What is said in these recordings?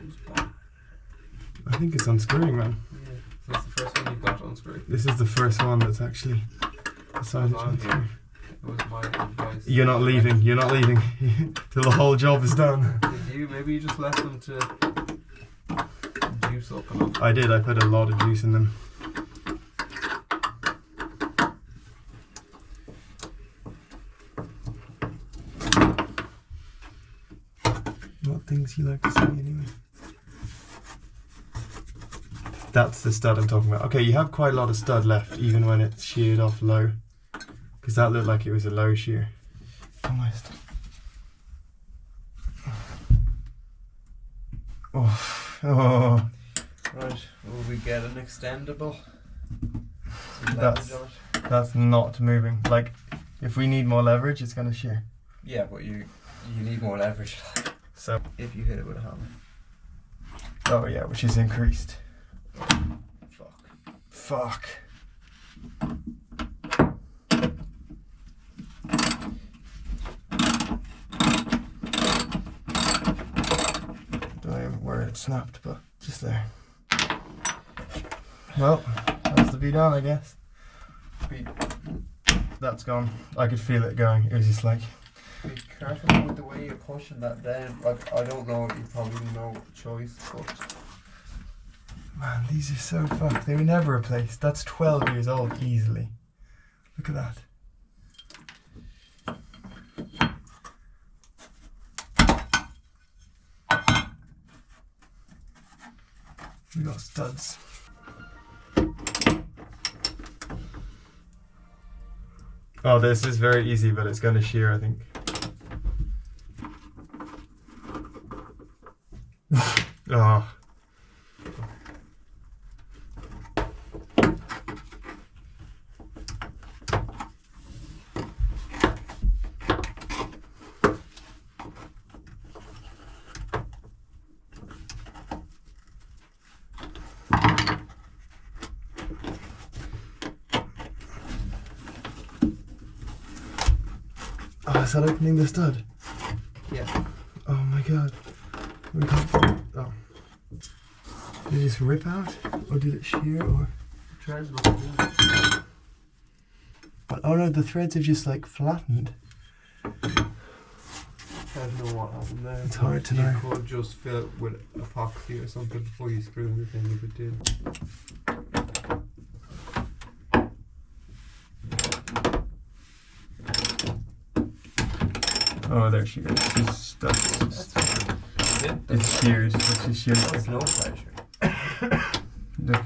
sounds bad. I think it's unscrewing, man. Yeah, so that's the first one you've got to unscrew. This is the first one that's actually decided to unscrew. It was my advice. You're not leaving till the whole job is done. Did you? Maybe you just left them to juice up enough. I did, I put a lot of juice in them. What things you like to see anyway? That's the stud I'm talking about. Okay, you have quite a lot of stud left even when it's sheared off low. Because that looked like it was a low shear. Almost. Oh. Right, will we get an extendable? That's not moving. Like, if we need more leverage, it's going to shear. Yeah, but you need more leverage. So, if you hit it with a hammer. Oh yeah, which is increased. Fuck. Don't know where it snapped, but just there. Well, that's the V-down, I guess. That's gone. I could feel it going. It was just like... Be careful with the way you're pushing that down. Like, I don't know, you probably no choice, but... Man, these are so fucked. They were never replaced. That's 12 years old, easily. Look at that. We got studs. Oh, this is very easy, but it's going to shear, I think. Oh. Oh, is that opening the stud? Yeah. Oh my god. We can't. Oh. Did it just rip out? Or did it shear? Or. Threads look good. But oh no, the threads have just like flattened. I don't know what happened there. It's hard to know. You could just fill it with epoxy or something before you screw anything if it did. Oh, there she goes. It's shears. It's just shears. That's no pressure. Look.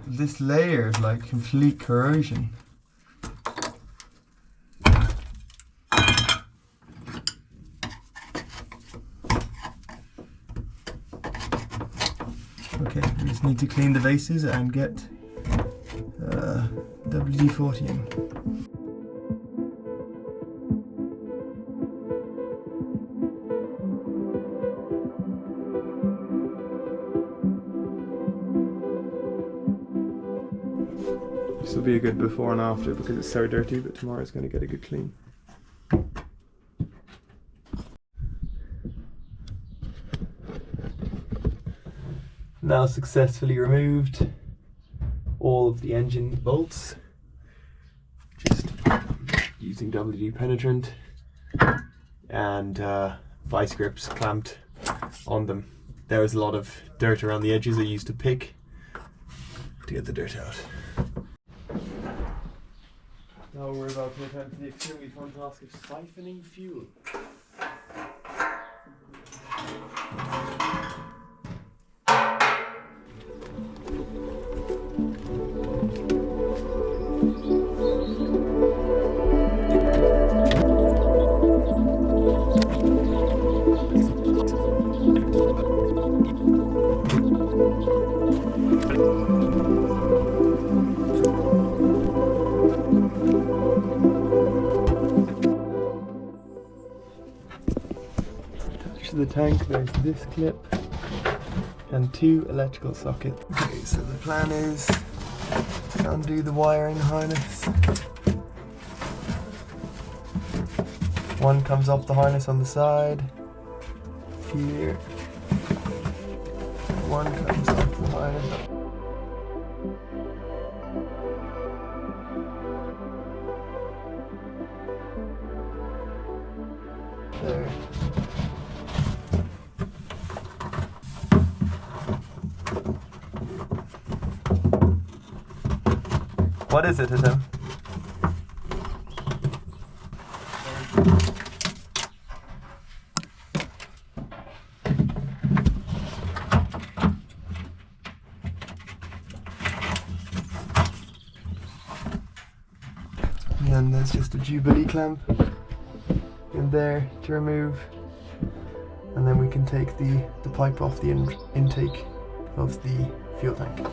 This layer is like complete corrosion. Okay, we just need to clean the vases and get WD-40 in. This will be a good before and after because it's so dirty, but tomorrow's going to get a good clean. Now successfully removed all of the engine bolts, just using WD penetrant and vice grips clamped on them. There was a lot of dirt around the edges I used to pick to get the dirt out. Now we're about to attempt the extremely fun task of siphoning fuel. The tank, there's this clip and 2 electrical sockets. Okay, so the plan is to undo the wiring harness. One comes off the harness on the side here. One comes off the harness. There. What is it, Adam? And then there's just a Jubilee clamp in there to remove, and then we can take the pipe off the intake of the fuel tank.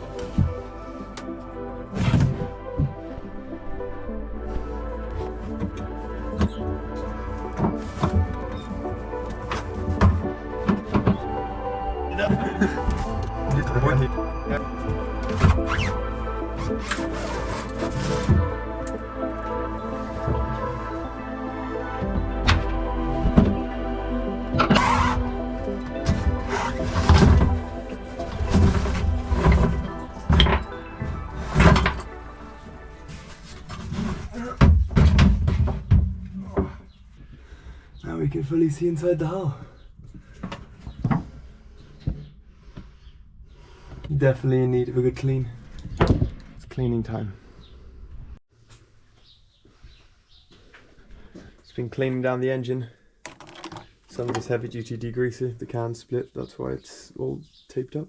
Now we can fully see inside the hull. Definitely in need of a good clean. It's cleaning time. Just been cleaning down the engine. Some of this heavy duty degreaser, the can split, that's why it's all taped up.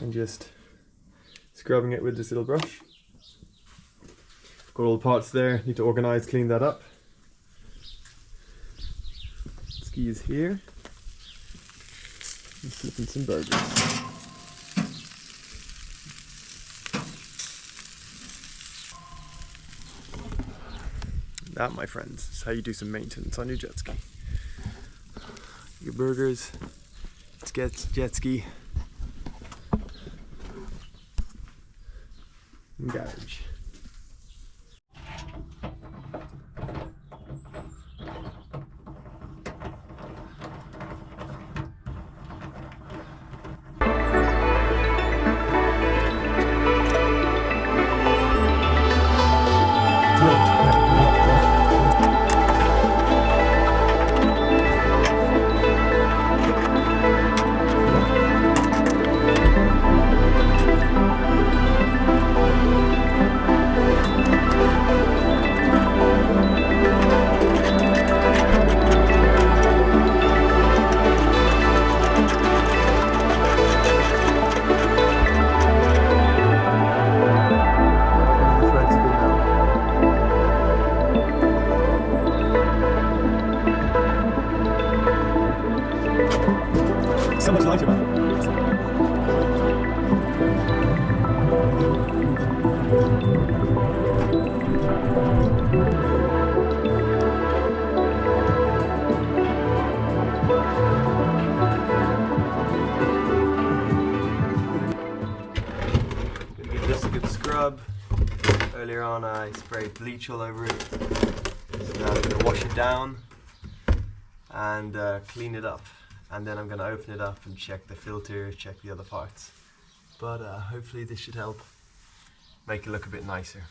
And just scrubbing it with this little brush. Got all the parts there, need to organise, clean that up. Ski is here. And slipping some burgers. That, my friends, is how you do some maintenance on your jet ski. Your burgers, jet ski, and garage. So much lighter, man. Just a good scrub. Earlier on I sprayed bleach all over it. So now I'm going to wash it down and clean it up. And then I'm going to open it up and check the filter, check the other parts. But hopefully this should help make it look a bit nicer.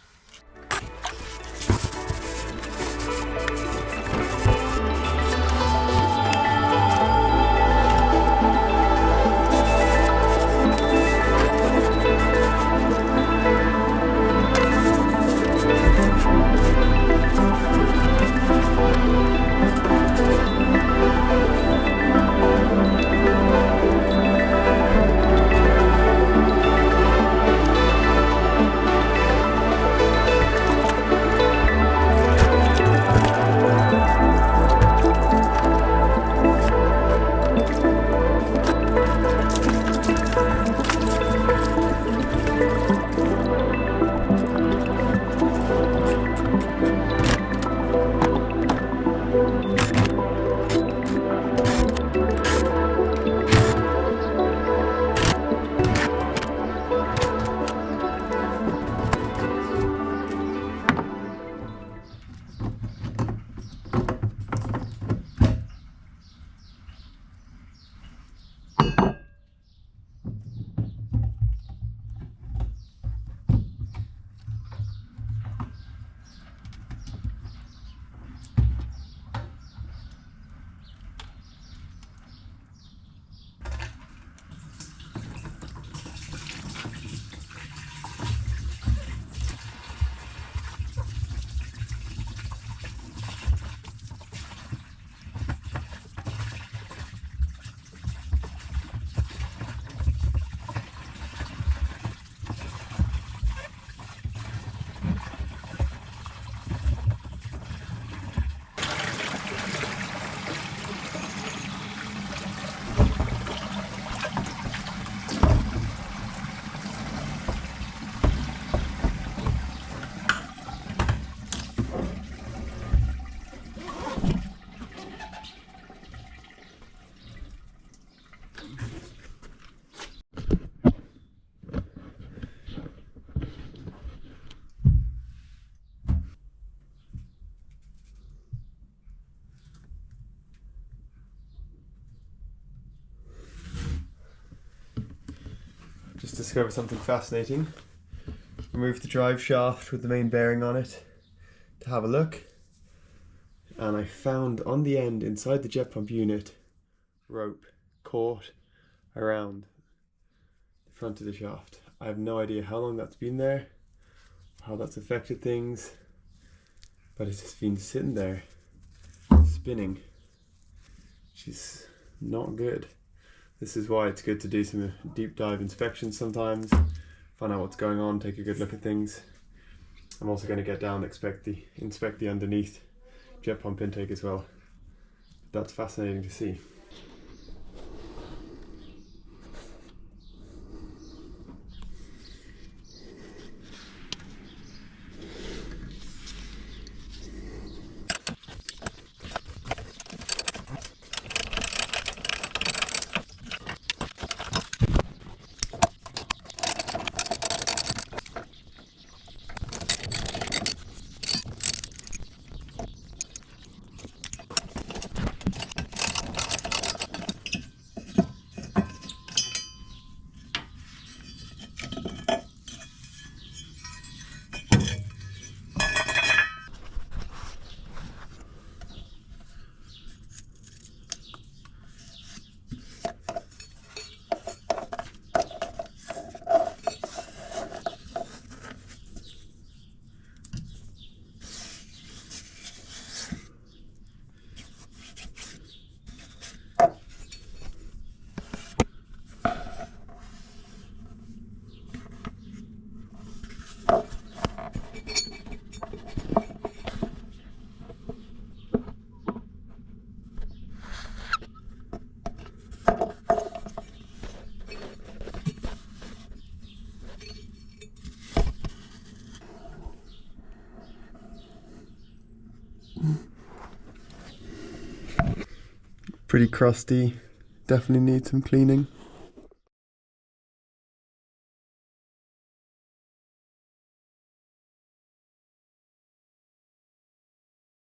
just discovered something fascinating. Removed the drive shaft with the main bearing on it to have a look, and I found on the end inside the jet pump unit rope caught around the front of the shaft. I have no idea how long that's been there, how that's affected things, but it's just been sitting there spinning, which is not good. This is why it's good to do some deep dive inspections sometimes, find out what's going on, take a good look at things. I'm also going to get down and inspect the underneath jet pump intake as well. That's fascinating to see. Pretty crusty, definitely needs some cleaning.